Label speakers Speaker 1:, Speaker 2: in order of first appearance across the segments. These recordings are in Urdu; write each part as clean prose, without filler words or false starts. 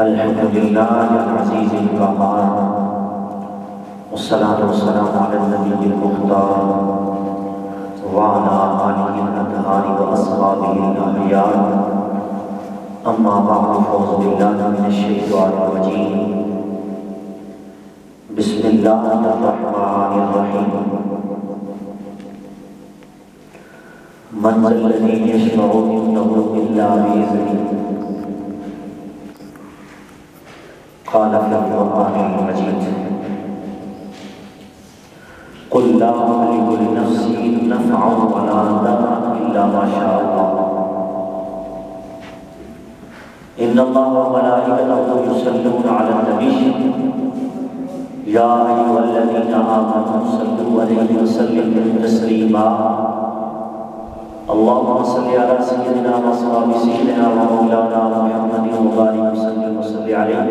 Speaker 1: الحمد لله العزيز القهار والصلاة والسلام على النبي المختار وعلى آله الأطهار وأصحابه الأخيار أما بعد فأعوذ بالله من الشيطان الرجيم بسم الله الرحمن الرحيم من ذا الذي يشفع عنده إلا بإذنه قال في القرآن المجيد قل لا أملك لنفسي نفعا ولا ضرا إلا ما شاء الله إن الله وملائكته يصلون على النبي يا أيها الذين آمنوا صلوا عليه وسلموا تسليما اللهم صل على سيدنا وصحاب سيدنا ومولانا محمد وبارك وسلم وصل عليه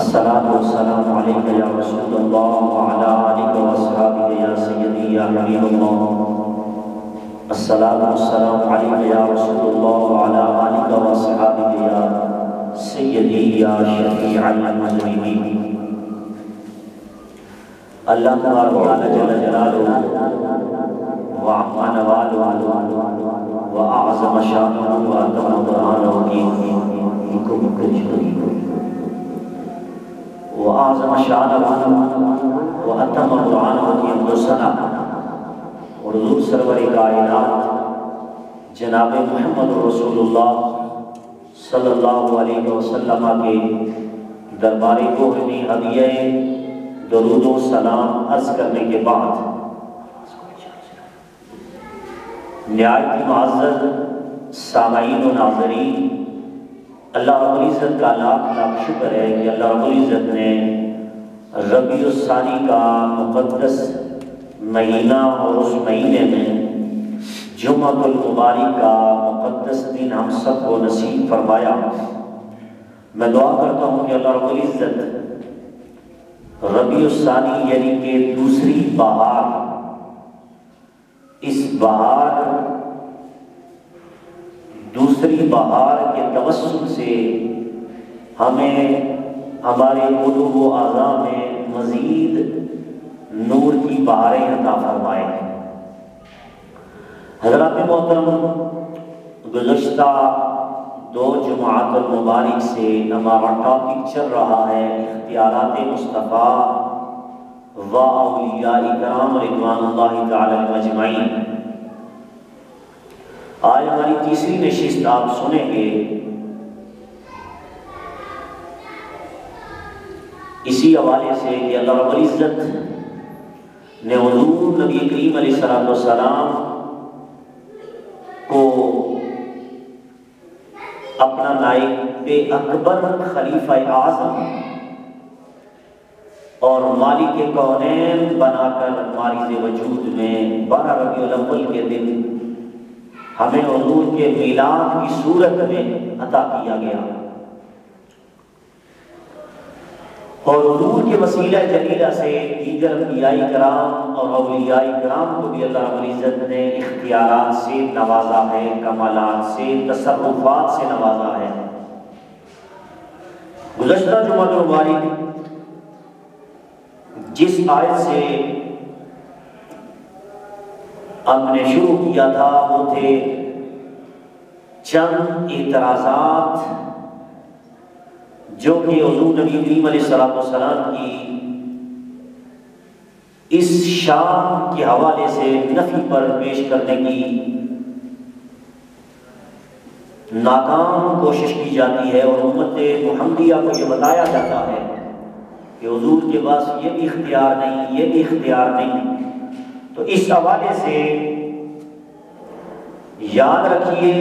Speaker 1: الصلاة والسلام عليك يا رسول الله وعلى آلك وأصحابك يا سيدي يا حبيب الله الصلاة والسلام عليك يا رسول الله وعلى آلك وأصحابك يا سيدي يا شفيع المذنبين اللہ تبارک و تعالی جل جلالہ وعظم نواله وأعظم شانه وأتم برهانه وأعظم شانه وأتم برهانه کی حمد اور حضور سرور کائنات جناب محمد رسول اللہ صلی اللہ علیہ وسلم کے دربار کوہنی ہدیہ درود و سلام عرض کرنے کے بعد نہایت معزز سامعین و ناظرین، اللہ رب العزت کا لاکھ لاکھ شکر ہے کہ اللہ رب العزت نے ربیع الثانی کا مقدس مہینہ اور اس مہینے میں جمعۃ المبارک کا مقدس دن ہم سب کو نصیب فرمایا۔ میں دعا کرتا ہوں کہ اللہ رب العزت ربیع الثانی یعنی کہ دوسری بہار، اس بہار دوسری بہار کے توسط سے ہمیں ہمارے قلوب و اعضاء میں مزید نور کی بہاریں عطا فرمائے۔ حضرات محترم، گزشتہ 2 جمعات المبارک سے ہمارا ٹاپک چل رہا ہے اختیارات مصطفیٰ و اولیاء کرام رضوان اللہ تعالی اجمعین۔ آج ہماری تیسری نشست آپ سنیں گے اسی حوالے سے کہ اللہ رب العزت نے حضور نبی کریم علیہ السلام کو اپنا نائب اکبر خلیفہ اعظم اور مالک کونین بنا کر مارز وجود میں 12 ربیع الاول کے دن ہمیں حضور کے میلاد کی صورت میں عطا کیا گیا، اور حضور کے وسیلہ جلیلہ سے دیگر انبیاء کرام اور اولیاء کرام کو بھی اللہ رب العزت نے اختیارات سے نوازا ہے، کمالات سے، تصرفات سے نوازا ہے۔ گزشتہ جمعہ مبارک جس آیت سے ہم نے شروع کیا تھا وہ تھے چند اعتراضات جو کہ حضور نبی کریم علیہ السلام کی اس شان کے حوالے سے نفی پر پیش کرنے کی ناکام کوشش کی جاتی ہے، اور امت محمدیہ کو یہ بتایا جاتا ہے کہ حضور کے پاس یہ بھی اختیار نہیں، یہ بھی اختیار نہیں۔ تو اس حوالے سے یاد رکھیے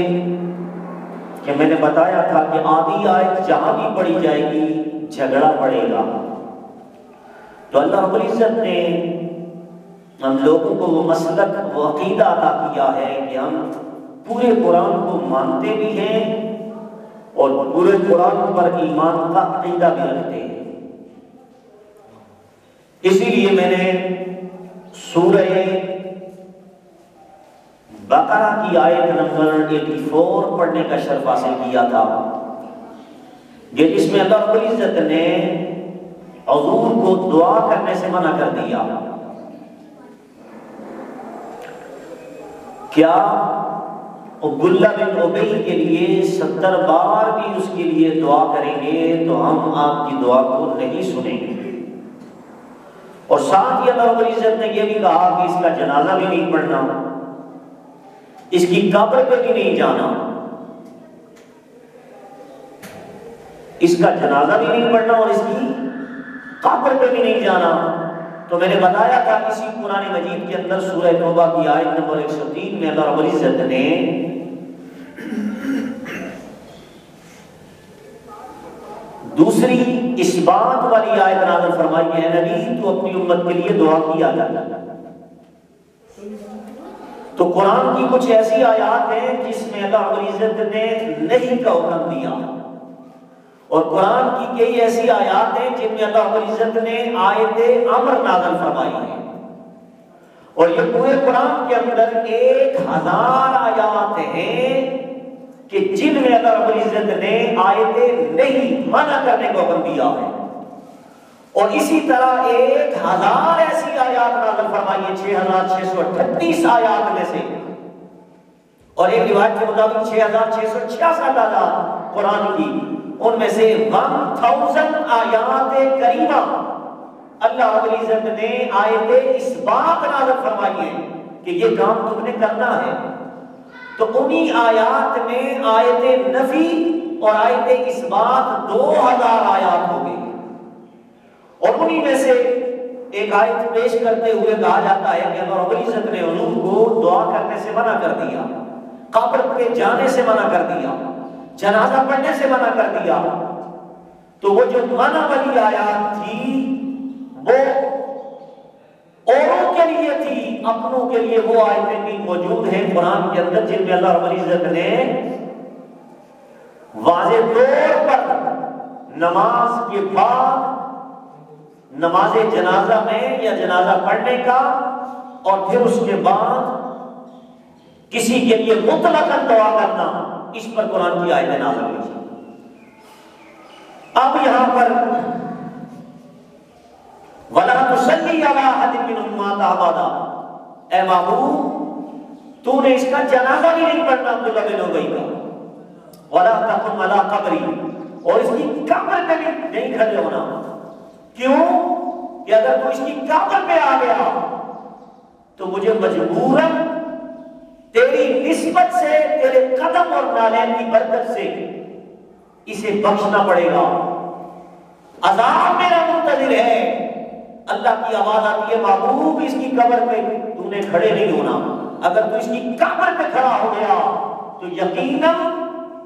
Speaker 1: کہ میں نے بتایا تھا کہ آدھی آیت جہاں بھی پڑھی جائے گی جھگڑا پڑے گا، تو اللہ رب العزت نے ہم لوگوں کو وہ مسلک، وہ عقیدہ عطا کیا ہے کہ ہم پورے قرآن کو مانتے بھی ہیں اور پورے قرآن پر ایمان کا عقیدہ بھی رکھتے ہیں۔ اسی لیے میں نے سورہ بقرہ کی آیت نمبر 84 پڑھنے کا شرف حاصل کیا تھا، جس میں اللہ رب العزت نے حضور کو دعا کرنے سے منع کر دیا۔ کیا عبداللہ بن ابی کے لیے 70 بار بھی اس کے لیے دعا کریں گے تو ہم آپ کی دعا کو نہیں سنیں گے؟ اور ساتھ ہی اللہ رب العزت نے یہ بھی کہا کہ اس کا جنازہ بھی نہیں پڑھنا، اس کی قبر پہ بھی نہیں جانا، اس کا جنازہ بھی نہیں پڑھنا اور اس کی قبر پہ بھی نہیں جانا۔ تو میں نے بتایا تھا اسی قرآن مجید کے اندر سورہ توبہ کی آیت نمبر 103 میں اللہ رب العزت نے دوسری اس بات والی آیت نازل فرمائی ہے، نبی تو اپنی امت کے لیے دعا کیا جاتا۔ تو قرآن کی کچھ ایسی آیات ہیں جس میں اللہ رب العزت نے نہیں کا حکم دیا، اور قرآن کی کئی ایسی آیات ہیں جن میں اللہ رب العزت نے آیت امر نازل فرمائی ہے، اور یہ پورے قرآن کے اندر 1000 آیات ہیں کہ جن میں اللہ رب العزت نے آیت نہیں منع کرنے کو حکم دیا ہے، اور اسی طرح 1000 ایسی آیات نازل فرمائی ہے 6638 آیات میں سے، اور ایک روایت کے مطابق 6666 آیات قرآن کی، ان میں سے 1000 آیات کریمہ اللہ رب العزت نے آیت اس بات نازل فرمائی ہے کہ یہ کام تم نے کرنا ہے۔ تو انہی آیات میں آیت نفی اور آیت اس بات 2000 آیات ہو گئی، اور انہی میں سے ایک آیت پیش کرتے ہوئے کہا جاتا ہے کہ اللہ رب العزت نے حضور کو دعا کرنے سے منع کر دیا، قبر پہ جانے سے منع کر دیا، جنازہ پڑھنے سے منع کر دیا۔ تو وہ جو منع والی آیات تھی وہ اوروں کے لیے تھی، اپنوں کے لیے وہ آیتیں بھی موجود ہیں قرآن کے اندر جن میں اللہ رب العزت نے واضح طور پر نماز کے بعد نماز جنازہ میں یا جنازہ پڑھنے کا، اور پھر اس کے بعد کسی کے لیے مطلقاً دعا کرنا، اس پر قرآن کی آیتیں نازل ہوئی۔ اب یہاں پر وَلَا تُصَلِّ عَلَىٰ أَحَدٍ مِّنْهُمْ مَاتَ أَبَدًا، اے محبوب تو نے اس کا جنازہ بھی نہیں پڑھنا عبداللہ بن ابی کا، وَلَا تَقُمْ عَلَىٰ قَبْرِهِ، اور اس کی قبر پہ بھی نہیں کھڑے ہونا۔ کیوں کہ اگر تو اس کی قبر پہ آ گیا تو مجھے مجبوراً تیری نسبت سے، تیرے قدم اور نالین کی برکت سے اسے بخشنا پڑے گا، عذاب میرا منتظر ہے۔ اللہ کی آواز آتی ہے محبوب اس کی قبر پہ تو نے کھڑے نہیں ہونا، اگر تو اس کی قبر پہ کھڑا ہو گیا تو یقیناً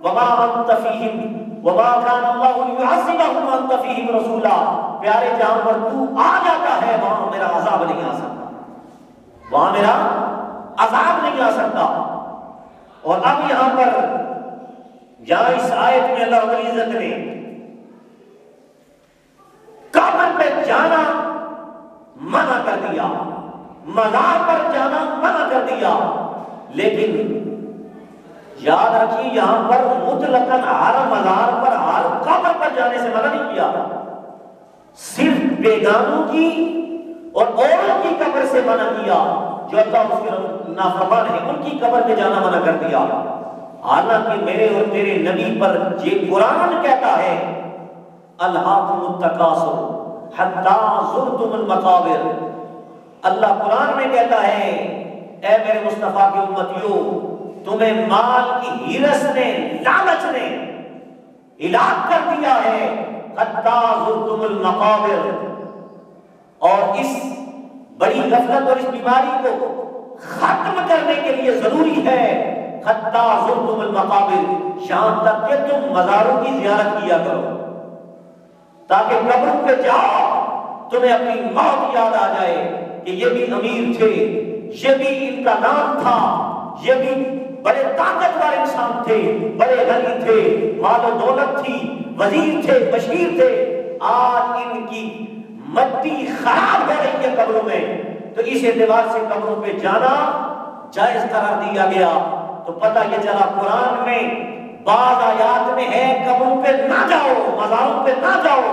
Speaker 1: وما انت فیہم وما کان اللہ لیعذبہم وانت فیہم رسولا، پیارے جہاں پر تو آ جاتا ہے وہاں میرا عذاب نہیں آ سکتا، وہاں میرا عذاب نہیں آ سکتا۔ اور اب یہاں پر جہاں اس آیت میں اللہ رب العزت نے قبر پہ جانا منع کر دیا، مزار پر جانا منع کر دیا، لیکن یاد رکھیے یہاں پر مطلقاً ہر مزار پر ہر قبر پر جانے سے منع نہیں کیا، صرف بیگانوں کی اور اوروں کی قبر سے منع کیا جو اللہ اس کے نافرمان ہیں، ان کی قبر پہ جانا منع کر دیا۔ حالانکہ میرے اور تیرے نبی پر یہ قرآن کہتا ہے الہاکم التکاثر حتی زرتم المقابر، اللہ قرآن میں کہتا ہے اے میرے مصطفیٰ کی امتیوں تمہیں مال کی ہرس نے، لالچ نے ہلاک کر دیا ہے، حتی زرتم المقابر، اور اس بڑی غفلت اور اس بیماری کو ختم کرنے کے لیے ضروری ہے حتی زرتم المقابر، شام تک کہ تم مزاروں کی زیارت کیا کرو، تاکہ قبروں پہ جاؤ تمہیں اپنی موت یاد آ جائے کہ یہ بھی امیر تھے، یہ بھی ان کا نام تھا، یہ بھی بڑے طاقتور انسان تھے، بڑے غنی تھے، مال و دولت تھی، وزیر تھے، بشیر تھے، آج ان کی مٹی خراب ہو رہی ہے قبروں میں، تو اس اعتبار سے قبروں پہ جانا جائز قرار دیا گیا تو پتہ یہ چلا قرآن میں بعض آیات میں ہے قبروں پہ نہ جاؤ، مزاروں پہ نہ جاؤ،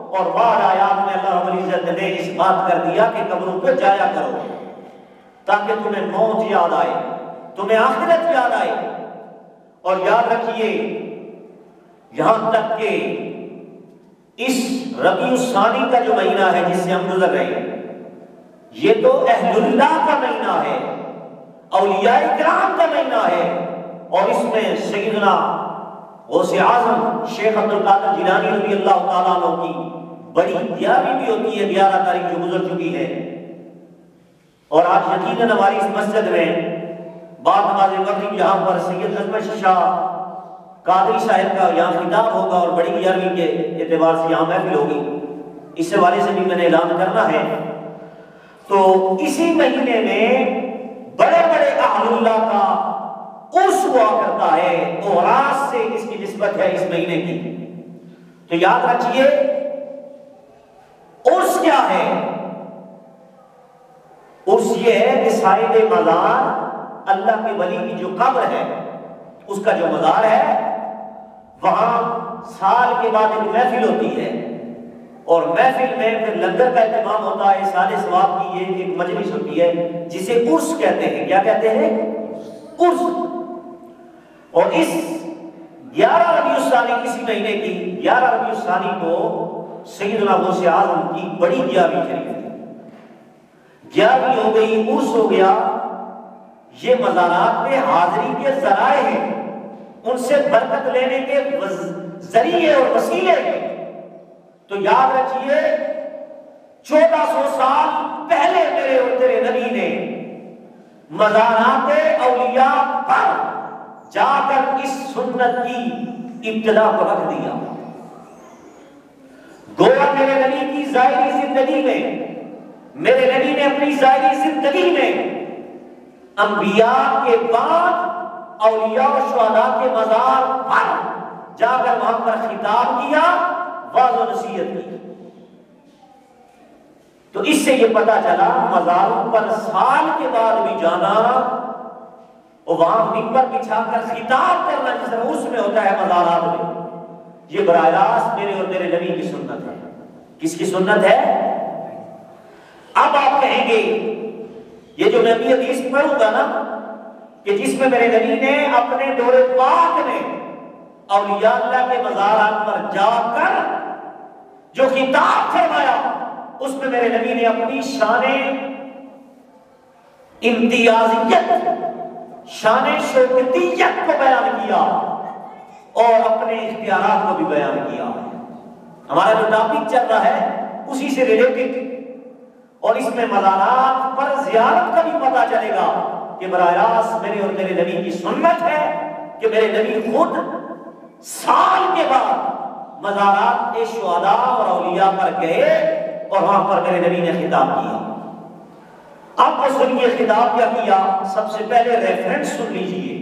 Speaker 1: اور بعض آیات میں اللہ رب العزت نے اس بات کر دیا کہ قبروں پہ جایا کرو تاکہ تمہیں موت یاد آئے، تمہیں آخرت یاد آئے۔ اور یاد رکھیے یہاں تک کہ اس ربیع الثانی کا جو مہینہ ہے جس سے ہم گزر رہے ہیں، یہ تو اہل اللہ کا مہینہ ہے، اولیاء کرام کا مہینہ ہے، اور اس میں سیدنا غوث اعظم شیخ عبد القادر جیلانی رضی اللہ تعالیٰ عنہ کی بڑی دیاری بھی ہوتی ہے 11 تاریخ جو گزر چکی ہے۔ اور آج یقیناً ہماری اس مسجد میں بعد نماز مغرب یہاں پر سید احمد شاہ قادری صاحب کا یہاں خطاب ہوگا اور بڑی گیارہویں کے اعتبار سے یہاں محفل ہوگی، اس حوالے سے بھی میں نے اعلان کرنا ہے۔ تو اسی مہینے میں بڑے بڑے اہل اللہ کا عرس ہوا کرتا ہے، اوراس سے اس کی نسبت ہے اس مہینے کی۔ تو یاد رکھیے عرس کیا ہے؟ عرس یہ ہے کہ صاحب مزار اللہ کے ولی کی جو قبر ہے اس کا جو مزار ہے وہاں سال کے بعد ایک محفل ہوتی ہے، اور محفل میں پھر لنگر کا اہتمام ہوتا ہے، سال ثواب کی یہ ایک مجلس ہوتی ہے جسے عرس کہتے ہیں۔ کیا کہتے ہیں؟ عرس۔ اور اس 11 ربیع الثانی کسی مہینے کی 11 ربیع الثانی کو سیدنا غوث اعظم کی بڑی 11ویں شریف ہے، 11ویں ہو گئی، عرس ہو گیا۔ یہ مزارات میں حاضری کے ذرائع ہیں، ان سے برکت لینے کے ذریعے اور وسیلے ہیں۔ تو یاد رکھیے 1400 سال پہلے میرے اور تیرے نبی نے مزارات اولیاء پر جا کر اس سنت کی ابتدا کو رکھ دیا۔ گویا میرے نبی کی ظاہری زندگی میں، میرے نبی نے اپنی ظاہری زندگی میں انبیاء کے بعد اولیاء و شہداء کے مزار پر جا کر وہاں پر خطاب کیا، واضح و نصیحت کی۔ تو اس سے یہ پتا چلا مزاروں پر سال کے بعد بھی جانا اور وہاں منبر بچھا کر خطاب کرنا جس طرح عرس میں ہوتا ہے مزارات میں، یہ براہ راست میرے اور تیرے نبی کی سنت ہے۔ کس کی سنت ہے؟ اب آپ کہیں گے یہ جو میں ابھی حدیث پڑھوں گا نا کہ جس میں میرے نبی نے اپنے دور پاک میں اولیاء اللہ کے مزارات پر جا کر جو خطاب فرمایا، اس میں میرے نبی نے اپنی شان امتیازیت، شان شوکتیت کو بیان کیا اور اپنے اختیارات کو بھی بیان کیا۔ ہمارا جو ٹاپک چل رہا ہے اسی سے ریلیٹڈ، اور اس میں مزارات پر زیارت کا بھی پتہ چلے گا کہ براہ راست میرے اور میرے نبی کی سنت ہے کہ میرے نبی خود سال کے بعد مزارات شہداء اور اولیاء پر گئے اور وہاں پر میرے نبی نے خطاب کیا۔ اب تو سنیے خطاب کیا کیا۔ سب سے پہلے ریفرنس سن لیجئے،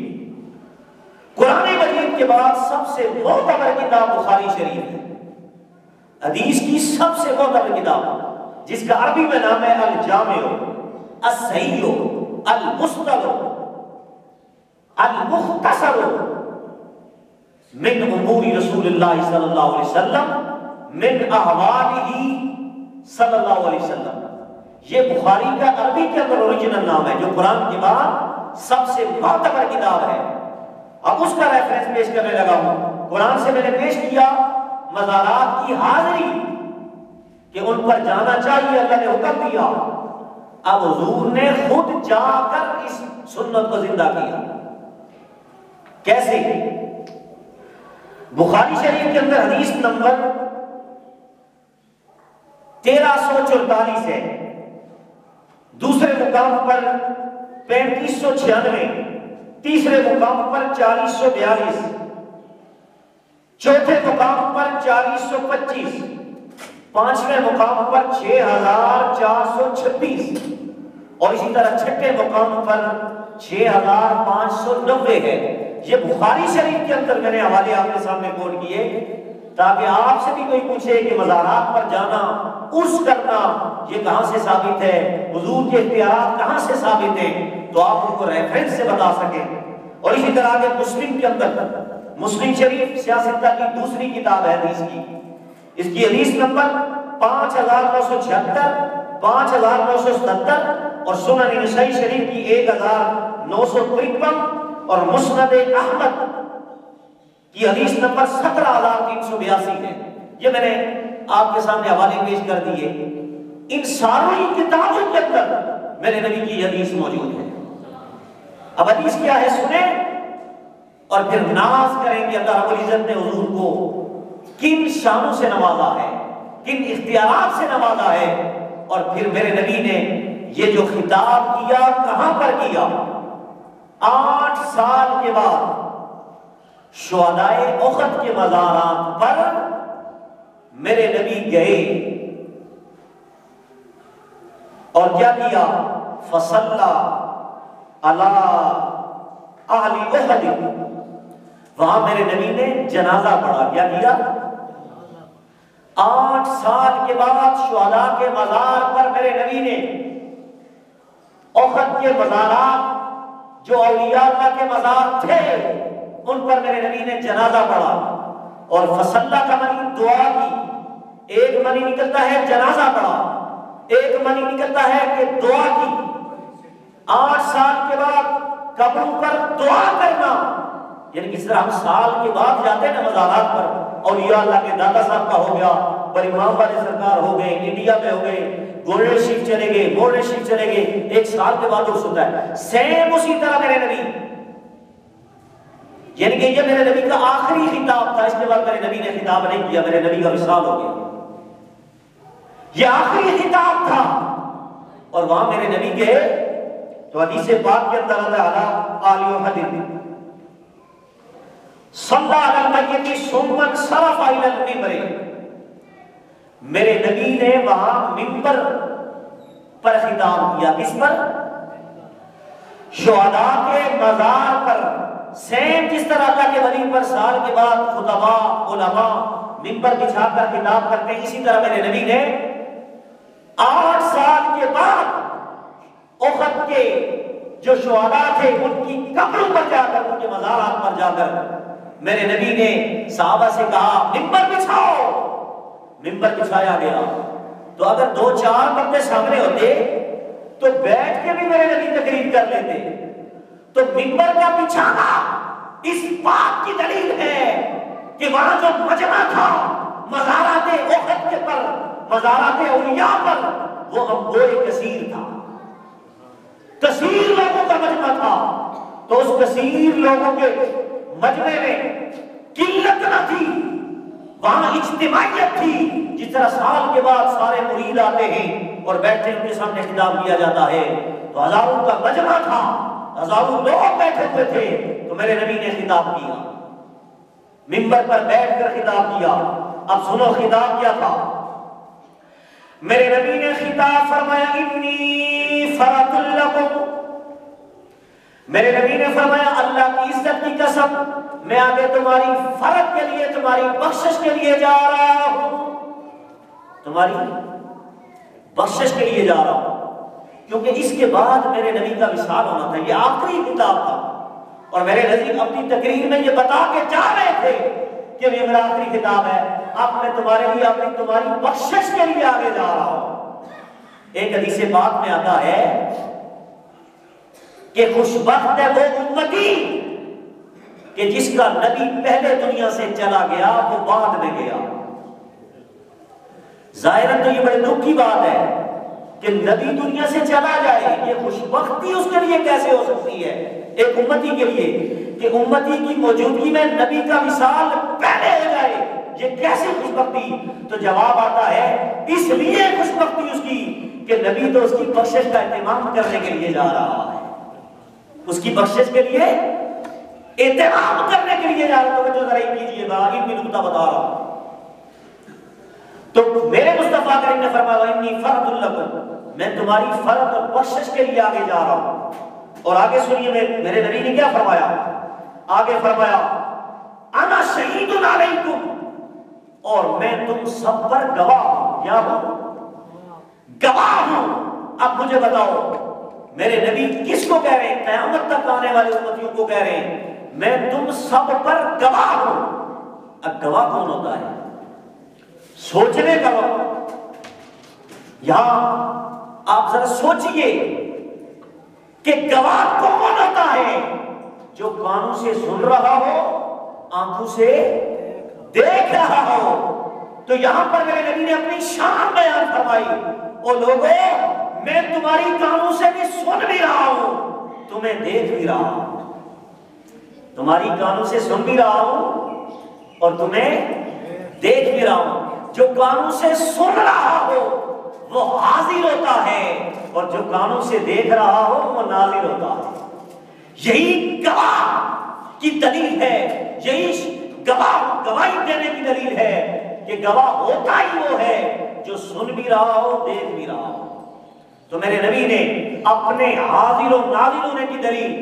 Speaker 1: قرآن مجید کے بعد سب سے معتبر کتاب بخاری شریف ہے، حدیث کی سب سے معتبر کتاب جس کا عربی میں نام ہے الجامع، الصحیح، المسند، المختصر من امور رسول اللہ صلی اللہ علیہ وسلم، من احوالہ صلی اللہ علیہ وسلم۔ یہ بخاری کا عربی کے اندر اوریجنل نام ہے جو قرآن کے بعد سب سے معتبر کتاب ہے۔ اب اس کا ریفرنس پیش کرنے لگا ہوں۔ قرآن سے میں نے پیش کیا مزارات کی حاضری کہ ان پر جانا چاہیے، اللہ نے حکم دیا۔ اب حضور نے خود جا کر اس سنت کو زندہ کیا۔ کیسے؟ بخاری شریف کے اندر حدیث نمبر 1344 ہے، دوسرے مقام پر 3596، تیسرے مقام پر 4042، چوتھے مقام پر 4025، پانچویں مقام پر 6426، اور اسی طرح چھٹے مقام پر 6590 ہے۔ یہ بخاری شریف کے اندر میں نے حوالے آپ کے سامنے کوٹ کیے تاکہ آپ سے بھی کوئی پوچھے کہ مزارات پر جانا، عرس کرنا، یہ کہاں سے ثابت ہے، حضور کے اختیارات کہاں سے ثابت ہیں،
Speaker 2: تو آپ ان کو ریفرنس سے بتا سکیں. اور اسی طرح کے مسلم کے اندر، مسلم شریف سیاستہ کی دوسری کتاب ہے حدیث کی، اس کی حدیث نمبر 5976، 5977 اور سنن نسائی شریف کی 1953 اور مسند احمد کی حدیث نمبر 17382 ہے. یہ میں نے آپ کے سامنے حوالے پیش کر دیے. ان ساری کتابوں کے اندر میرے نبی کی حدیث موجود ہے. اب حدیث کیا ہے سنیں اور پھر ناز کریں کہ اللہ رب العزت نے حضور کو کن شانوں سے نوازا ہے، کن اختیارات سے نوازا ہے، اور پھر میرے نبی نے یہ جو خطاب کیا کہاں پر کیا؟ 8 سال کے بعد شہدائے احد کے مزارات پر میرے نبی گئے اور کیا کیا؟ فصلی علی اہل احد، وہاں میرے نبی نے جنازہ پڑھا. کیا کیا؟ 8 سال کے بعد شہداء کے مزار پر میرے نبی نے احد کے مزارات جو اولیاء اللہ کے مزار تھے ان پر میرے نبی نے جنازہ پڑھا. اور فصلی کا معنی دعا کی، ایک معنی نکلتا ہے جنازہ پڑھا، ایک معنی نکلتا ہے کہ دعا کی. 8 سال کے بعد قبروں پر دعا کرنا، یعنی کس طرح ہم سال کے بعد جاتے ہیں نا مزارات پر، اولیاء اللہ کے دادا صاحب کا ہو گیا، بڑی امام والے سرکار ہو گئے، انڈیا میں ہو گئے، گولڈن شریف چلے گئے، گولڈن شریف چلے گئے، 1 سال کے بعد عرس ہوتا ہے. سیم اسی طرح میرے نبی، یعنی کہ یہ میرے نبی کا آخری خطاب تھا. اس کے بعد میرے نبی نے خطاب نہیں کیا، میرے نبی کا وصال ہو گیا. یہ آخری خطاب تھا. اور وہاں میرے نبی گئے تو حدیث پاک کے اندر اللہ علی احد صلی علی المیت ثم انصرف الی المنبر، میرے نبی نے وہاں منبر پر خطاب کیا. کس پر؟ شہداء کے مزار پر. سیم جس طرح اللہ کے ولی پر سال کے بعد خطباء علماء منبر بچھا کر خطاب کرتے ہیں، اسی طرح میرے نبی نے 8 سال کے بعد احد کے جو شہداء تھے ان کی قبروں پر جا کر، ان کے مزارات پر جا کر میرے نبی نے صحابہ سے کہا منبر بچھاؤ. منبر بچھایا گیا. تو اگر 2-4 بندے سامنے ہوتے تو بیٹھ کے بھی میرے نبی تقریر کر لیتے. تو منبر کا بچھانا اس بات کی دلیل ہے کہ وہاں جو مجمع تھا مزارات احد کے پر، مزارات اولیاء پر، وہ انبوئے کثیر تھا، کثیر لوگوں کا مجمع تھا. تو اس کثیر لوگوں کے مجمع میں قلت نہ تھی، وہاں اجتماعیت تھی. جس طرح سال کے بعد سارے مرید آتے ہیں اور بیٹھے ان کے سامنے خطاب کیا جاتا ہے، تو ہزاروں کا مجمع تھا، ہزاروں لوگ بیٹھے ہوئے تھے. تو میرے نبی نے خطاب کیا، منبر پر بیٹھ کر خطاب کیا. اب سنو خطاب کیا تھا. میرے نبی نے خطاب فرمایا انی فرۃ لکم، میرے نبی نے فرمایا اللہ کی عزت کی قسم میں آگے تمہاری فرد کے لیے، تمہاری بخشش کے لیے جا رہا ہوں، تمہاری بخشش کے لیے جا رہا ہوں. کیونکہ اس کے بعد میرے نبی کا وصال ہونا تھا، یہ آخری خطاب تھا. اور میرے نزدیک اپنی تقریر میں یہ بتا کے جا رہے تھے کہ یہ میرا آخری خطاب ہے، اب میں تمہارے لیے اپنی تمہاری بخشش کے لیے آگے جا رہا ہوں. ایک حدیث پاک میں آتا ہے کہ خوش بخت ہے وہ امتی کہ جس کا نبی پہلے دنیا سے چلا گیا وہ بعد میں گیا. ظاہراً تو یہ بڑے دکھ کی بات ہے کہ نبی دنیا سے چلا جائے، یہ خوش بختی اس کے لیے کیسے ہو سکتی ہے ایک امتی کے لیے کہ امتی کی موجودگی میں نبی کا وصال پہلے ہو جائے، یہ کیسے خوش بختی؟ تو جواب آتا ہے اس لیے خوش بختی اس کی کہ نبی تو اس کی بخشش کا اہتمام کرنے کے لیے جا رہا ہے، اس کی بخشش کے لیے اہتمام کرنے کے لیے جا رہا ہے. تو ذرا یہ کیجیے گا، ان بھی نقطہ بتا رہا ہوں. تو میرے مصطفیٰ کریم نے فرمایا انی فرد لکم، میں تمہاری فرد اور بخشش کے لیے آگے جا رہا ہوں. اور آگے سنیے میرے نبی نے کیا فرمایا. آگے فرمایا انا شہید علیکم، اور میں تم سب پر گواہ ہوں. کیا ہوں؟ گواہ ہوں. اب مجھے بتاؤ میرے نبی کس کو کہہ رہے ہیں؟ قیامت تک آنے والے امتیوں کو کہہ رہے ہیں میں تم سب پر گواہ ہوں۔ اب گواہ کون ہوتا ہے؟ سوچنے کا وقت یہاں آپ ذرا سوچئے کہ گواہ کون ہوتا ہے؟ جو کانوں سے سن رہا ہو، آنکھوں سے دیکھ رہا ہو۔ تو یہاں پر میرے نبی نے اپنی شان بیان فرمائی، او لوگوں میں تمہاری کانوں سے بھی سن بھی رہا ہوں، تمہیں دیکھ بھی رہا ہوں، تمہاری کانوں سے سن بھی رہا ہوں اور تمہیں دیکھ بھی رہا ہوں۔ جو کانوں سے سن رہا ہو وہ حاضر ہوتا ہے اور جو کانوں سے دیکھ رہا ہو وہ ناظر ہوتا ہے۔ یہی گواہ کی دلیل ہے، یہی گواہی دینے کی دلیل ہے کہ گواہ ہوتا ہی وہ ہے جو سن بھی رہا ہو، دیکھ بھی رہا ہو۔ تو میرے نبی نے اپنے حاضر و ناظر ہونے کی دلیل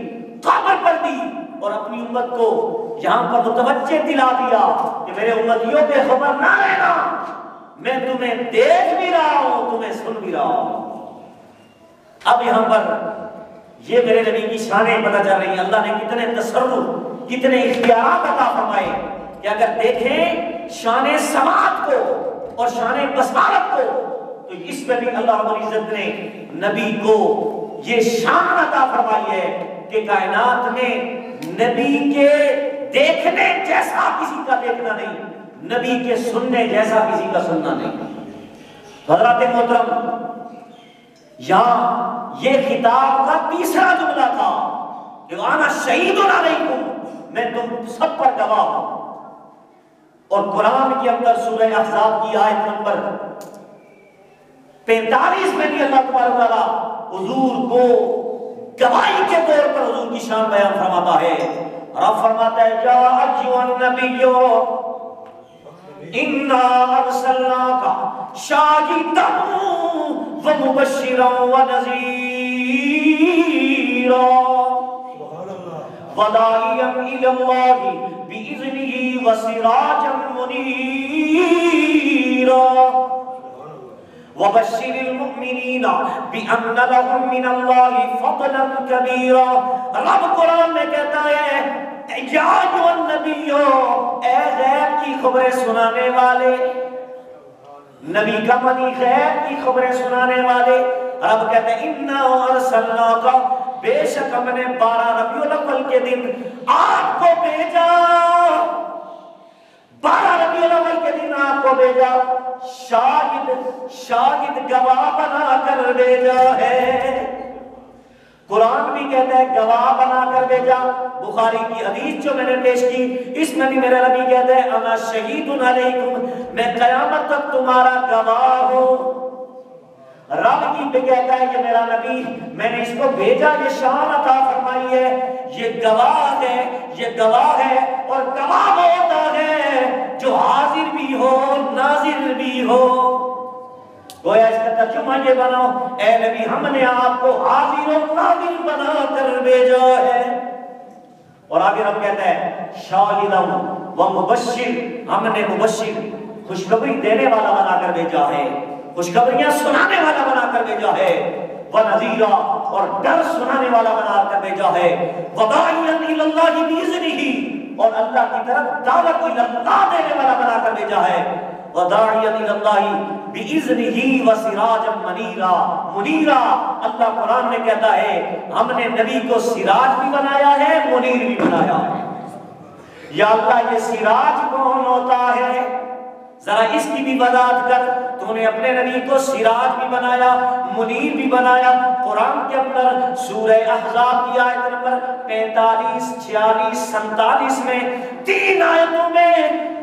Speaker 2: قبر پر دی اور اپنی امت کو یہاں پر متوجہ دلا دیا کہ میرے امتیوں بے خبر نہ رہنا، میں تمہیں دیکھ بھی رہا ہوں، تمہیں سن بھی رہا ہوں۔ اب یہاں پر یہ میرے نبی کی شانیں پتہ چل رہی ہیں۔ اللہ نے کتنے تصرف، کتنے اختیارات عطا فرمائے کہ اگر دیکھیں شان سماعت کو اور شان بصارت کو تو اس میں بھی اللہ رب العزت نے نبی کو یہ شان عطا فرمائی ہے کہ کائنات میں نبی کے دیکھنے جیسا کسی کا دیکھنا نہیں، نبی کے سننے جیسا کسی کا سننا نہیں۔ حضرات محترم، یہاں یہ خطاب کا تیسرا جملہ تھا کہ انا شہید علیکم، میں تم سب پر گواہ ہوں۔ اور قرآن کے اندر سورہ احزاب کی آیت نمبر 45 میں بھی اللہ تبارک و تعالیٰ حضور کو گواہی کے طور پر حضور کی شان بیان فرماتا ہے۔ رب فرماتا ہے یا ایھا النبی انا ارسلناک شاہدا ومبشرا ونذیرا وداعیا الی اللہ باذنہ وسراجا منیرا وبشر المؤمنین بان لهم من اللہ فضلا کبیرا۔ رب قرآن میں کہتا ہے یا ایھا النبی، اے غیب کی خبریں سنانے والے، نبی کا منی غیب کی خبریں سنانے والے۔ رب کہتے ہیں انا ارسلناک، بے شک ہم نے 12 ربیع الاول کے دن آپ کو بھیجا، 12 ربیع الاول کے دن آپ کو بھیجا، شاہد گواہ بنا کر بھیجا ہے۔ قرآن بھی کہتا ہے گواہ بنا کر بھیجا۔ بخاری کی حدیث جو میں نے پیش کی اس میں بھی میرا نبی کہتا ہے انا شہید علیکم، میں قیامت تک تمہارا گواہ ہوں۔ رب کی بھی کہتا ہے کہ میرا نبی میں نے اس کو بھیجا، یہ شان عطا فرمائی ہے، یہ گواہ ہے، یہ گواہ ہے۔ اور گواہ وہ ہوتا ہے جو حاضر بھی ہو، ناظر بھی ہو۔ گویا اس کا ترجمہ یہ بناؤ اے نبی ہم نے آپ کو حاضر و ناظر بنا کر بھیجا ہے۔ اور آگے رب کہتا ہے شاہدا و مبشر، ہم نے مبشر خوشخبری دینے والا بنا کر بھیجا ہے، خوشخبریاں سنانے والا بنا کر بھیجا ہے، ونذیرا اور ڈر سنانے والا بنا کر بھیجا ہے، وداعیا الی اللہ باذنہ اور اللہ کی طرف دعوت اللہ دینے والا بنا کر بھیجا ہے، وداعیا الی اللہ باذنہ وسراجا منیرا۔ اللہ قرآن میں کہتا ہے ہم نے نبی کو سراج بھی بنایا ہے، منیر بھی بنایا ہے۔ یا اللہ یہ سراج کون ہوتا ہے؟ ذرا اس کی بھی وضاحت کر، تو نے اپنے نبی کو سراج بھی بنایا، منیر بھی بنایا۔ قرآن کے اندر سورہ احزاب کی آیت نمبر 45، 46، 47 میں 3 آیتوں میں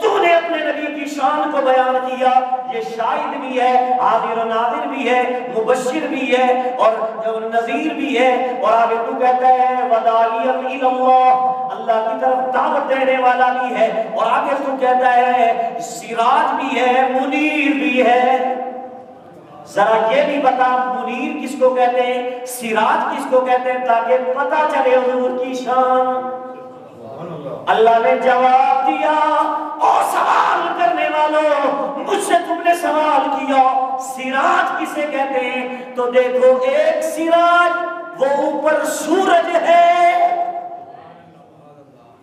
Speaker 2: تو نے اپنے نبی کی شان کو بیان کیا۔ یہ شاہد بھی ہے، حاضر و ناظر بھی ہے، مبشر بھی ہے اور نذیر بھی ہے۔ اور آگے تو کہتا ہے وداعیا الی اللہ، اللہ کی طرف دعوت دینے والا بھی ہے۔ اور آگے تو کہتا ہے سراج بھی ہے، منیر بھی ہے۔ ذرا یہ بھی بتا منیر کس کو کہتے ہیں، سراج کس کو کہتے ہیں، تاکہ پتہ چلے حضور کی شان۔ اللہ نے جواب دیا اور سوال کرنے والوں مجھ سے تم نے سوال کیا سراج کسے کہتے ہیں، تو دیکھو ایک سراج وہ اوپر سورج ہے،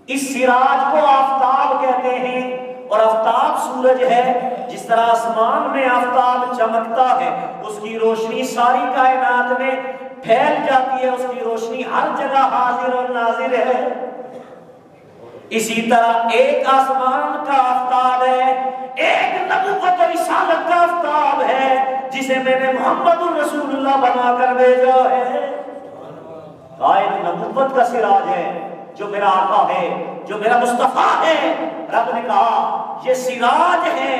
Speaker 2: اس سراج کو آفتاب کہتے ہیں، اور آفتاب سورج ہے۔ جس طرح آسمان میں آفتاب چمکتا ہے، اس کی روشنی ساری کائنات میں پھیل جاتی ہے، اس کی روشنی ہر جگہ حاضر اور ناظر ہے، اسی طرح ایک آسمان کا آفتاب ہے، ایک نبوت اور رسالت کا آفتاب ہے جسے میں نے محمد الرسول اللہ بنا کر بھیجا ہے۔ ایک نبوت کا سراج ہے جو میرا آقا ہے، جو میرا مصطفیٰ ہے۔ رب نے کہا یہ سراج ہے،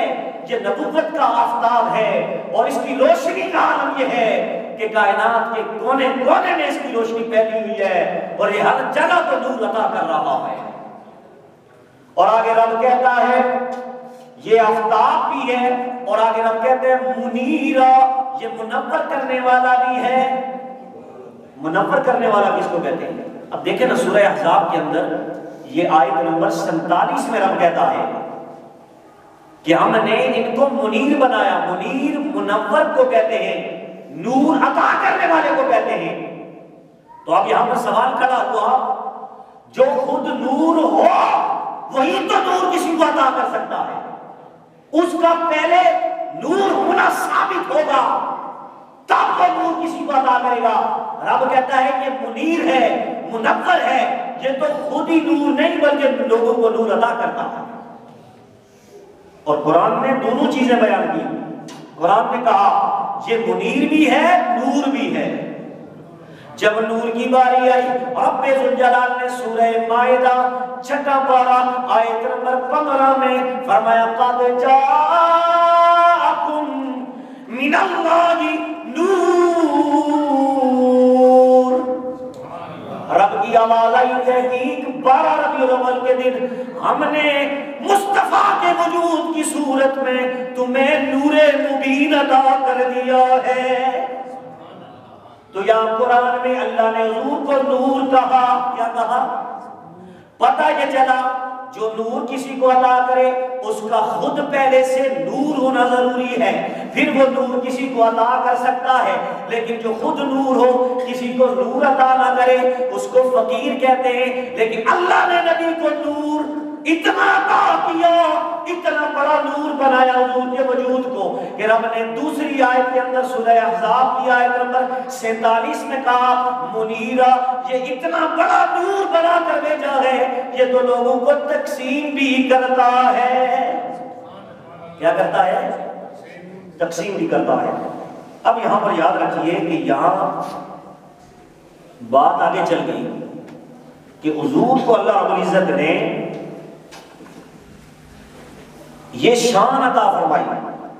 Speaker 2: یہ نبوت کا آفتاب ہے، اور اس کی روشنی کا عالم یہ ہے کہ کائنات کے کونے کونے میں اس کی روشنی پھیلی ہوئی ہے، اور یہ ہر جگہ کو نور عطا کر رہا ہے۔ اور آگے رب کہتا ہے یہ آفتاب بھی ہے، اور آگے رب کہتے ہیں منیرا، یہ منور کرنے والا بھی ہے۔ منور کرنے والا کس کو کہتے ہیں؟ اب دیکھیں نا سورہ احزاب کے اندر یہ آیت نمبر 47 میں رب کہتا ہے کہ ہم نے ان کو منیر بنایا۔ منیر منور کو کہتے ہیں، نور عطا کرنے والے کو کہتے ہیں۔ تو اب یہاں پر سوال کھڑا ہوا، جو خود نور ہو وہی تو نور کسی کو عطا کر سکتا ہے، اس کا پہلے نور ہونا ثابت ہوگا تب وہ نور کسی کو عطا کرے گا۔ رب کہتا ہے یہ منیر ہے، منور ہے، یہ تو خود ہی نور نہیں بلکہ لوگوں کو نور عطا کرتا ہے۔ اور قرآن نے دونوں چیزیں بیان کی۔ قرآن نے کہا یہ منیر بھی ہے، نور بھی ہے۔ جب نور کی باری آئی، رب ذوالجلال نے سورہ مائدہ 6 پارہ آیت نمبر 15 میں فرمایا قد جاءکم من اللہ نور۔ رب کی آواز آئی تحقیق 12 ربیع الاول کے دن ہم نے مصطفیٰ کے وجود کی صورت میں تمہیں نور مبین عطا کر دیا ہے۔ تو یہاں قرآن میں اللہ نے حضور کو نور کہا، کیا کہا؟ پتہ یہ چلا جو نور کسی کو عطا کرے اس کا خود پہلے سے نور ہونا ضروری ہے، پھر وہ نور کسی کو عطا کر سکتا ہے۔ لیکن جو خود نور ہو کسی کو نور عطا نہ کرے اس کو فقیر کہتے ہیں۔ لیکن اللہ نے نبی کو نور اتنا عطا کیا، اتنا بڑا نور بنایا حضور کے وجود کو کہ رب نے دوسری آیت کے اندر سورہ احزاب کی آیت نمبر 47 میں کہا منیرا، یہ اتنا بڑا نور بنا کر بھیجا ہے یہ تو لوگوں کو تقسیم بھی کرتا ہے۔ کیا کرتا ہے؟ تقسیم بھی کرتا ہے۔ اب یہاں پر یاد رکھیے کہ یہاں بات آگے چل گئی کہ حضور کو اللہ رب العزت نے یہ شان عطا فرمائی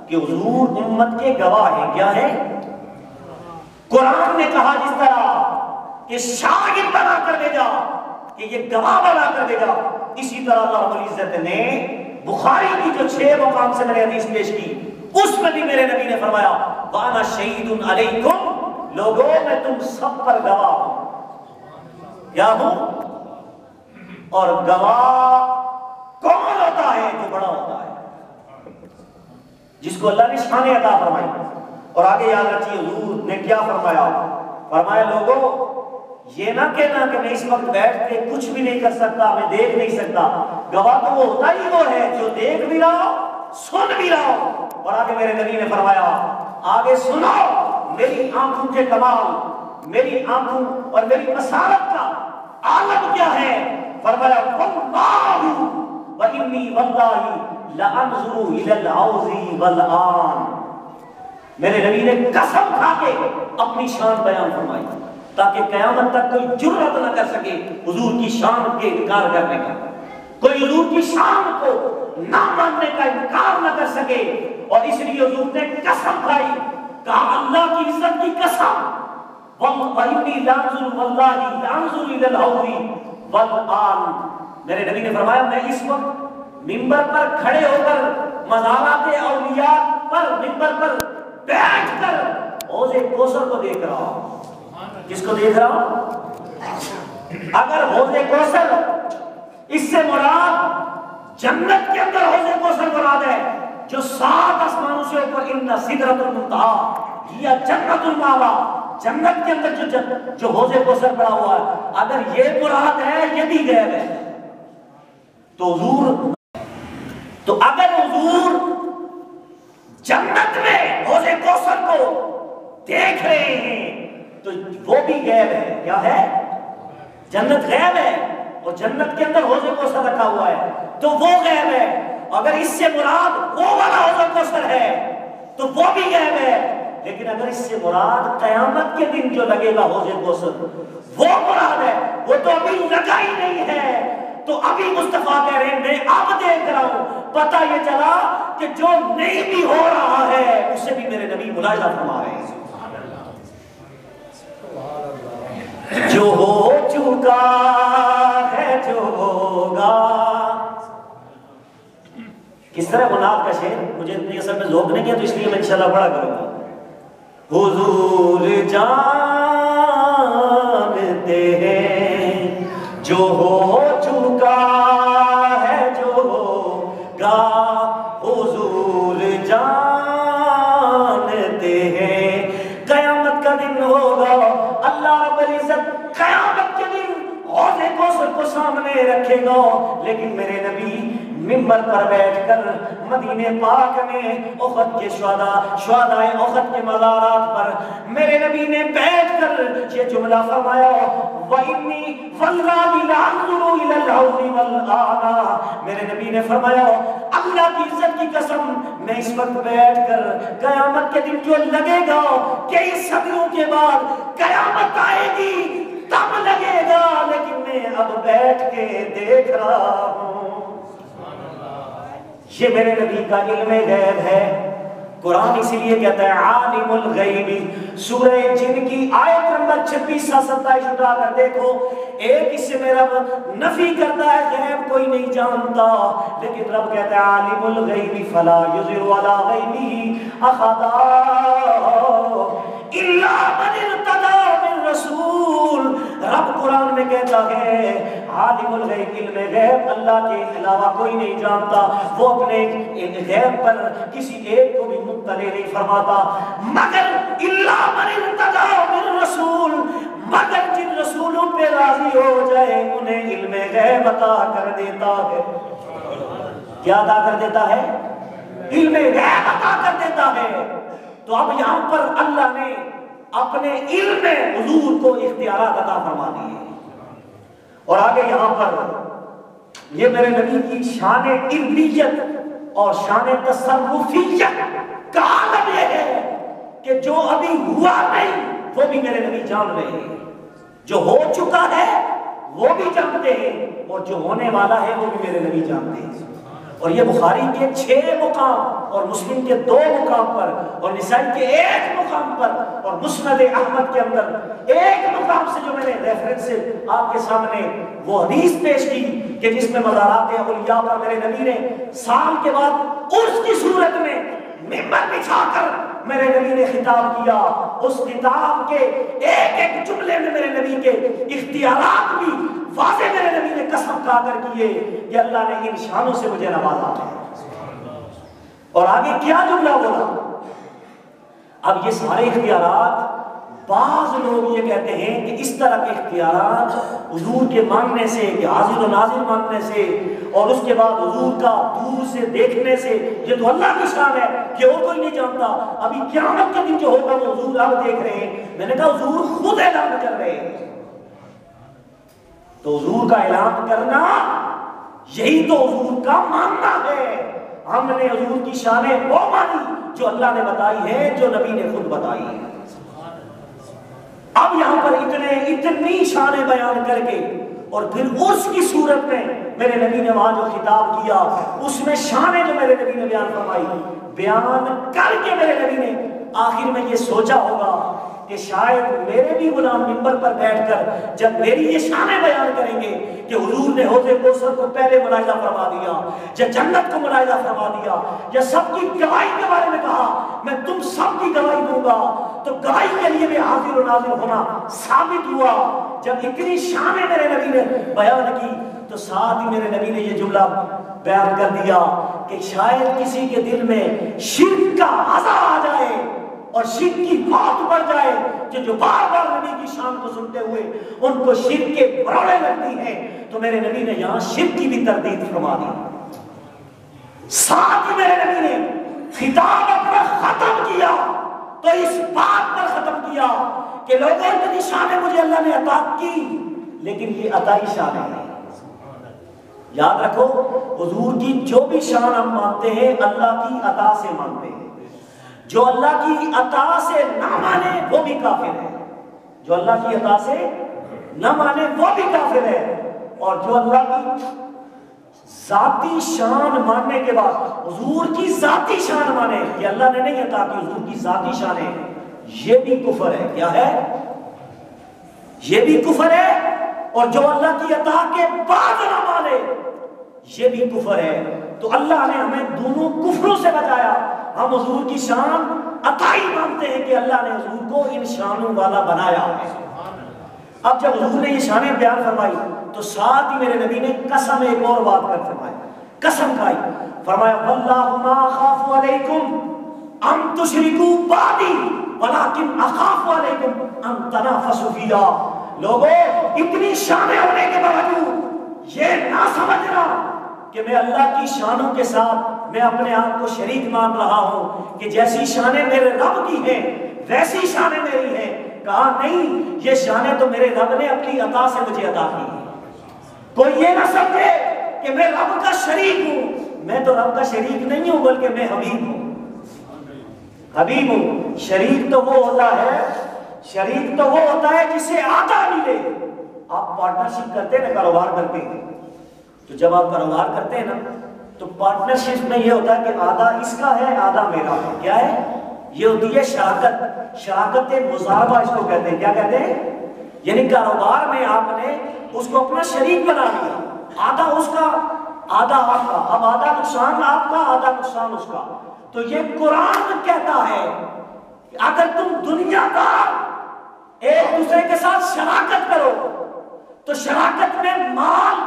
Speaker 2: کہ حضور امت کے گواہ ہیں۔ کیا ہے؟ قرآن نے کہا جس طرح کہ شاہد بنا کر بھیجا، کہ یہ گواہ بنا کر بھیجا، اسی طرح اللہ رب العزت نے بخاری کی جو 6 مقام سے میں نے حدیث پیش کی اس میں بھی میرے نبی نے فرمایا وانا شہید علیکم، لوگوں میں تم سب پر گواہ ہوں۔ کیا ہوں؟ اور گواہ کون ہوتا ہے؟ جو بڑا ہوتا ہے، جس کو اللہ نے شان عطا فرمائی۔ اور آگے یاد رکھیے حضور نے کیا فرمایا؟ فرمایا لوگوں یہ نہ کہنا کہ میں اس وقت بیٹھ کے کچھ بھی نہیں کر سکتا، میں دیکھ نہیں سکتا۔ گواہ تو وہ ہوتا ہی وہ ہے جو دیکھ بھی رہا ہو، سن بھی رہا ہو۔ اور آگے میرے نبی نے فرمایا آگے سنو میری آنکھوں کے کمال، میری آنکھوں اور میری بصارت کا عالم کیا ہے؟ فرمایا واللہ وانی واللہ لانظر الی العوض والآن۔ میرے نبی نے قسم کھا کے اپنی شان بیان فرمائی تاکہ قیامت تک کوئی جرأت نہ کر سکے حضور کی شان کے انکار کرنے کا، کوئی حضور کی شان کو نہ ماننے کا انکار نہ کر سکے۔ اور اس لیے حضور نے قسم کھائی، کہا اللہ کی عزت کی قسم وانی لانظر واللہ لانظر الی العوض والآن۔ میرے نبی نے فرمایا میں اس وقت منبر پر کھڑے ہو کر مزارات اولیاء پر منبر پر بیٹھ کر حوض کوثر کو دیکھ رہا ہوں۔ کس کو دیکھ رہا ہوں؟ اگر حوض کوثر اس سے مراد جنت کے اندر حوض کوثر مراد ہے جو 7 آسمانوں سے اوپر ان سدرۃ المنتہی یا جنت الماوا، جنت کے اندر جو حوض کوثر پڑا ہوا ہے، اگر یہ مراد ہے یہ بھی غیب ہے تو اگر حضور جنت میں حوض کوثر کو دیکھ رہے ہیں تو وہ بھی غیب ہے. کیا ہے؟ جنت غیب ہے اور جنت کے اندر حوض کوثر رکھا ہوا ہے تو وہ غیب ہے. اگر اس سے مراد وہ والا حوض کوثر ہے تو وہ بھی غیب ہے. لیکن اگر اس سے مراد قیامت کے دن جو لگے گا حوض کوثر وہ مراد ہے، وہ تو ابھی لگا ہی نہیں ہے. تو ابھی مصطفیٰ کہہ رہے ہیں میں اب دیکھ رہا ہوں. پتہ یہ چلا کہ جو نہیں بھی ہو رہا ہے اسے بھی میرے نبی ملاحظہ فرما رہے ہیں. جو ہو چکا ہے جو ہوگا. کس طرح مناد کا شعر مجھے اتنی اصل میں ذوق نہیں ہے تو اس لیے میں انشاءاللہ پڑھا کروں گا. حضور جانتے ہیں جو ہو چکا ہے جو ہوگا. حضور جانتے ہیں قیامت کا دن ہوگا. اللہ رب العزت قیامت کے دن حوض کوثر کو سامنے رکھے گا. لیکن میرے نبی منبر پر بیٹھ کر مدینے پاک میں احد کے شہدائے احد کے مزارات پر میرے نبی نے بیٹھ کر یہ جملہ فرمایا وَإِنِّي وَاللَّهِ لَأَنظُرُ إِلَى الْحَوْضِ وَالْآنَا. میرے نبی نے فرمایا اللہ کی عزت کی قسم میں اس وقت بیٹھ کر قیامت کے دن جو لگے گا کئی صدیوں کے بعد قیامت آئے گی تب لگے گا، لیکن میں اب بیٹھ کے دیکھ رہا ہوں. یہ میرے نبی کا علم غیب ہے. قرآن اسی لیے کہتا ہے عالم الغیب. سورہ جن کی آیت نمبر 26 سے 27 اٹھا کر دیکھو. ایک اس سے میرا نفی کرتا ہے غیب کوئی نہیں جانتا، لیکن رب کہتا ہے عالم الغیب فلا یظہر علی غیبہ احدا الا من ارتضی من رسول. رب قرآن میں کہتا ہے عالم الغیب علم غیب اللہ کے علاوہ کوئی نہیں جانتا. وہ اپنے غیب پر کسی ایک کو بھی مطلع نہیں فرماتا مگر الا من ارتضی من رسول، مگر جن رسولوں پہ راضی ہو جائے انہیں علم غیب عطا کر دیتا ہے. کیا عطا کر دیتا ہے؟ علم غیب عطا کر دیتا ہے. تو اب یہاں پر اللہ نے اپنے علم حضور کو اختیارات عطا فرما دیے. اور آگے یہاں پر یہ میرے نبی کی شان علمیت اور شان تصرفیت کا عالم یہ ہے کہ جو ابھی ہوا نہیں وہ بھی میرے نبی جان رہے ہیں، جو ہو چکا ہے وہ بھی جانتے ہیں اور جو ہونے والا ہے وہ بھی میرے نبی جانتے ہیں. اور یہ بخاری کے 6 مقام اور مسلم کے 2 مقام پر اور نسائی کے 1 مقام پر اور مسند احمد کے اندر 1 مقام سے جو میں نے ریفرنس سے آپ کے سامنے وہ حدیث پیش کی کہ جس میں مزارات اولیاء پر میرے نبی نے سال کے بعد عرس کی صورت میں منبر بچھا کر میرے نبی نے خطاب کیا. اس خطاب کے ایک ایک جملے میں میرے نبی کے اختیارات بھی واضح میرے نبی نے قسم کھا کر کیے کہ اللہ نے ان شانوں سے مجھے نوازا ہے. اور آگے کیا جملہ بولا؟ اب یہ سارے اختیارات بعض لوگ یہ کہتے ہیں کہ اس طرح کے اختیارات حضور کے ماننے سے کہ حاضر و ناظر ماننے سے اور اس کے بعد حضور کا دور سے دیکھنے سے یہ تو اللہ کی شان ہے کہ وہ کوئی نہیں جانتا. ابھی قیامت کے دن جو ہوگا وہ حضور اب دیکھ رہے ہیں. میں نے کہا حضور خود اعلان کر رہے ہیں تو حضور کا اعلان کرنا یہی تو حضور کا ماننا ہے. ہم نے حضور کی شانیں وہ مانی جو اللہ نے بتائی ہے، جو نبی نے خود بتائی ہے. اب یہاں پر اتنی شانیں بیان کر کے اور پھر اس کی صورت میں میرے نبی نے وہاں جو خطاب کیا اس میں شانیں جو میرے نبی نے بیان فرمائی بیان کر کے میرے نبی نے آخر میں یہ سوچا ہوگا کہ شاید میرے بھی غلام منبر پر بیٹھ کر جب میری یہ شانیں بیان کریں گے کہ حضور نے حوض کوثر کو پہلے ملاحظہ فرما دیا یا جنت کو ملاحظہ فرما دیا یا سب کی گواہی کے بارے میں کہا میں تم سب کی گواہی دوں گا، تو گواہی کے لیے بھی حاضر و ناظر ہونا ثابت ہوا. جب اتنی شانیں میرے نبی نے بیان کی تو ساتھ ہی میرے نبی نے یہ جملہ بیان کر دیا کہ شاید کسی کے دل میں شرک کا عذاب آ جائے اور شرک کی موت بڑھ جائے کہ جو بار بار نبی کی شان کو سنتے ہوئے ان کو شرک کے بروڑے لگتی ہیں، تو میرے نبی نے یہاں شرک کی بھی تردید فرما دی۔ ساتھ ہی میرے نبی نے خطاب اپنا ختم کیا تو اس بات پر ختم کیا کہ لوگوں اتنی شانیں مجھے اللہ نے عطا کی، لیکن یہ عطائی شانیں ہیں۔ یاد رکھو حضور کی جو بھی شان ہم مانتے ہیں اللہ کی عطا سے مانتے ہیں، جو اللہ کی عطا سے نہ مانے وہ بھی کافر ہے، جو اللہ کی عطا سے نہ مانے وہ بھی کافر ہے، اور جو اللہ کی ذاتی شان ماننے کے بعد حضور کی ذاتی شان مانے کہ اللہ نے نہیں عطا کی، حضور کی ذاتی شان ہے، یہ بھی کفر ہے۔ کیا ہے؟ یہ بھی کفر ہے، اور جو اللہ کی عطا کے بعد نہ مانے یہ بھی کفر ہے۔ تو اللہ نے ہمیں دونوں کفروں سے بچایا۔ ہم حضور کی شان عطائی مانتے ہیں کہ اللہ نے حضور کو ان شانوں والا بنایا۔ اب جب حضور نے یہ شانیں بیان فرمائی تو ساتھ ہی میرے نبی نے قسم ایک اور بات کر فرمائی، قسم کھائی، فرمایا واللہ ما اخاف علیکم ان تشرکوا بعدی ولکن اخاف علیکم ان تنافسوا فیہا۔ لوگوں اتنی شانیں ہونے کے باوجود یہ نہ سمجھنا کہ میں اللہ کی شانوں کے ساتھ میں اپنے آپ کو شریک مان رہا ہوں کہ جیسی شانیں میرے رب کی ہیں ویسی شانیں میری ہیں۔ کہا نہیں، یہ شانیں تو میرے رب نے اپنی عطا سے مجھے عطا کی۔ کوئی یہ نہ سمجھے کہ میں رب کا شریک ہوں، میں تو رب کا شریک نہیں ہوں بلکہ میں حبیب ہوں، حبیب ہوں۔ شریک تو وہ ہوتا ہے، شریک تو وہ ہوتا ہے جسے آدھا ملے۔ آپ پارٹنرشپ کرتے ہیں نا، کاروبار کرتے ہیں، تو جب آپ کاروبار کرتے ہیں نا تو پارٹنرشپ میں یہ ہوتا ہے کہ آدھا اس کا ہے آدھا میرا ہے۔ کیا ہے؟ یہ ہوتی ہے شراکت، شراکت مضاربہ اس کو کہتے ہیں۔ کیا کہتے ہیں؟ یعنی کاروبار میں آپ نے اس کو اپنا شریک بنا لیا، آدھا اس کا آدھا آپ کا، اب آدھا نقصان آپ کا آدھا نقصان اس کا۔ تو یہ قرآن کہتا ہے کہ اگر تم دنیا دار ایک دوسرے کے ساتھ شراکت کرو تو شراکت میں مال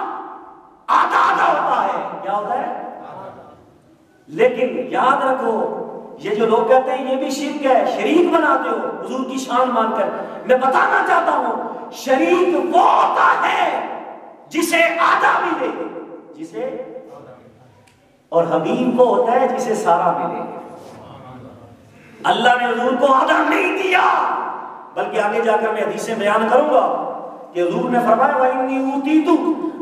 Speaker 2: آدھا آدھا ہوتا ہے۔ کیا ہوتا ہے؟ لیکن یاد رکھو یہ جو لوگ کہتے ہیں یہ بھی شرک ہے، شریک بناتے ہو حضور کی شان مان کر، میں بتانا چاہتا ہوں شریک وہ ہوتا ہے جسے آدھا ملے، جسے، اور حبیب وہ ہوتا ہے جسے سارا ملے۔ اللہ نے حضور کو آدھا نہیں دیا، بلکہ آگے جا کر میں حدیثیں بیان کروں گا کہ حضور نے فرمایا وَإِنِّي أُوتِيتُ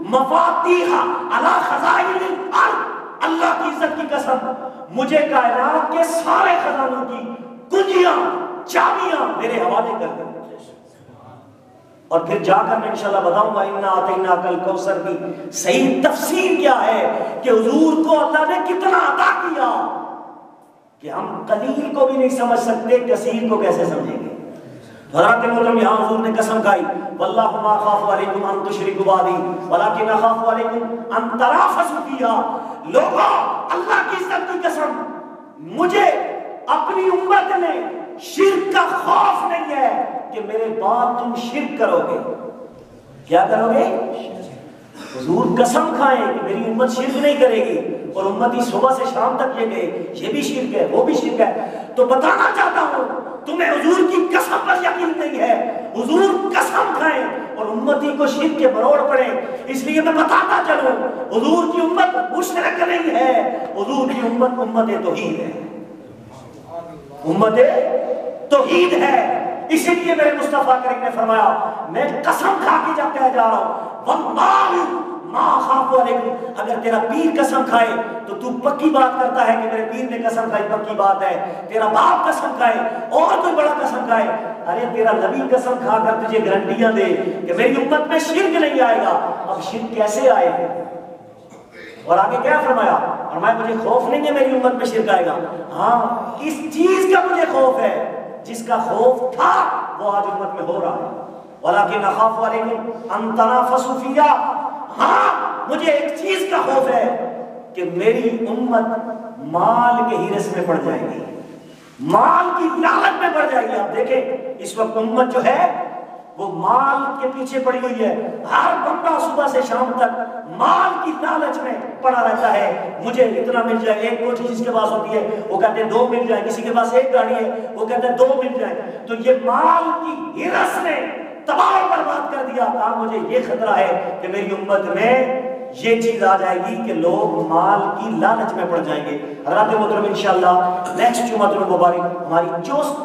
Speaker 2: مَفَاتِيحَ عَلَى خَزَائِنِ الْأَرْضِ، اللہ کی عزت کی قسم مجھے کائنات کے سارے خزانوں کی کنجیاں چابیاں میرے حوالے کر دیں۔ اور پھر جا کر میں انشاءاللہ بتاؤں گا اِنَّا أَعْطَيْنَاكَ الْكَوْثَرَ کی صحیح تفسیر کیا ہے کہ حضور کو اللہ نے کتنا عطا کیا کہ ہم قلیل کو بھی نہیں سمجھ سکتے، کثیر کو کیسے سمجھیں گے۔ حضرات محترم یہاں حضور نے قسم کھائی واللہ ما اخاف علیکم ان تشرکوا بعدی ولکن اخاف علیکم ان تنافسوا فیہا۔ لوگوں اللہ کی عزت کی قسم مجھے اپنی امت میں شرک کا خوف نہیں ہے کہ میرے بعد تم شرک کرو گے۔ کیا کرو گے؟ حضور قسم کھائیں کہ میری امت شرک نہیں کرے گی، اور امتی صبح سے شام تک یہ گئے یہ بھی شرک ہے وہ بھی شرک ہے۔ تو بتانا چاہتا ہوں تمہیں حضور کی قسم پر یقین نہیں ہے، حضور قسم کھائیں اور امتی کو شرک کے بروڑ پڑے۔ اس لیے میں بتاتا چلوں حضور کی امت مشرک نہیں ہے، حضور کی امت امت توحید ہے، امت توحید ہے۔ اسی لیے میرے مصطفیٰ کریم نے فرمایا میں قسم کھا کے جب کہہ جا رہا ہوں واللہ ما اخاف علیکم، اگر تیرا پیر قسم کھائے تو تو پکی بات کرتا ہے کہ میرے پیر نے قسم کھائی پکی بات ہے، تیرا باپ قسم کھائے اور کوئی بڑا قسم کھائے، ارے تیرا نبی قسم کھا کر تجھے گارنٹیاں دے کہ میری امت میں شرک نہیں آئے گا، اب شرک کیسے آئے گا؟ اور آگے کیا فرمایا؟ فرمایا مجھے خوف نہیں ہے میری امت میں شرک آئے گا، ہاں اس چیز کا مجھے خوف ہے جس کا خوف تھا وہ آج امت میں ہو رہا ہے۔ وَلَكِنْ أَخَافُ عَلَيْكُمْ أَن تَنَافَسُوا فِيهَا، ہاں مجھے ایک چیز کا خوف ہے کہ میری امت مال کے ہرس میں پڑ جائے گی، مال کی لالچ میں پڑ جائے گی۔ آپ دیکھیں اس وقت امت جو ہے وہ مال کے پیچھے پڑی ہوئی ہے. ہر بندہ صبح سے شام تک مال کی لالچ میں پڑا رہتا ہے. مجھے اتنا مل جائے, ایک کوٹھی جس کے پاس ہوتی ہے وہ کہتے ہیں 2 مل جائے, کسی کے پاس ایک گاڑی ہے وہ کہتے ہیں 2 مل جائے. تو یہ مال کی ہرس نے تباہ و برباد کر دیا. کہا مجھے یہ خطرہ ہے کہ میری امت میں یہ چیز آ جائے گی کہ لوگ مال کی لالچ میں پڑ جائیں گے. حضرات محترم انشاءاللہ نیکسٹ جمعہ المبارک ہماری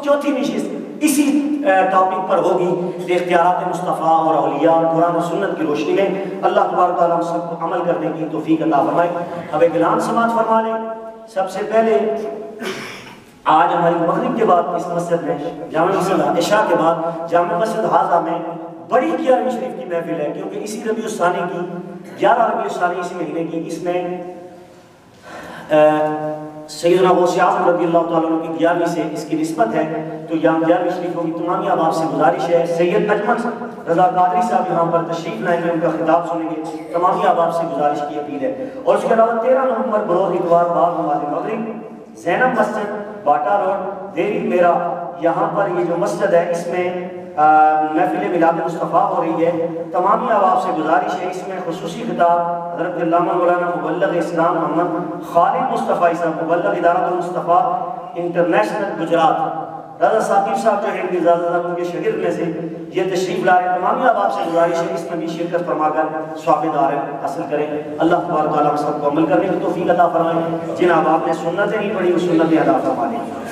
Speaker 2: چوتھی نشست اسی ٹاپک پر ہوگی کہ اختیارات مصطفیٰ اور اولیاء قرآن و سنت کی روشنی میں. اللہ تبارک و تعالیٰ ہم سب کو عمل کرنے کی توفیق عطا فرمائے. اب ایک اعلان سماعت فرما لیں. سب سے پہلے آج ہماری مغرب کے بعد اس مسجد میں جامع مسجد عشاء کے بعد جامع مسجد حاضہ میں بڑی 11ویں شریف کی محفل ہے, کیونکہ اسی ربیع الثانی کی 11 ربیع الثانی اسی مہینے کی, اس میں سیدنا غوث اعظم رضی اللہ تعالیٰ عنہ کی 11ویں سے اس کی نسبت ہے. تو یہاں 11ویں شریفوں کی تمامی احباب سے گزارش ہے. سید اجمل رضا قادری صاحب یہاں پر تشریف لائیں گے, ان کا خطاب سنیں گے. تمامی احباب سے گزارش کی اپیل ہے. اور اس کے علاوہ 13 نومبر بروز اتوار بعد نماز مغرب زینب مسجد باٹا روڈ دیری میرا, یہاں پر یہ جو مسجد ہے اس میں محفل میلاد مصطفیٰ ہو رہی ہے. تمامی احباب سے گزارش ہے, اس میں خصوصی خطاب حضرت علامہ مولانا مبلغ اسلام محمد خالد مصطفیٰ صاحب, مبلغ ادارۃ المصطفیٰ انٹرنیشنل گجرات, رضا ثاقب صاحب جو ہے ان کے کے شاگرد میں سے یہ تشریف لا رہے ہیں. تمامی احباب سے گزارش ہے اس میں بھی شرکت فرما کر ثواب دار حاصل کریں. اللہ تبارک و تعالیٰ ہم سب کو عمل کرنے کی توفیق عطا فرمائے. جن احباب نے سنتیں نہیں پڑھی وہ سنتیں ادا فرما لیں.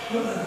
Speaker 3: Good.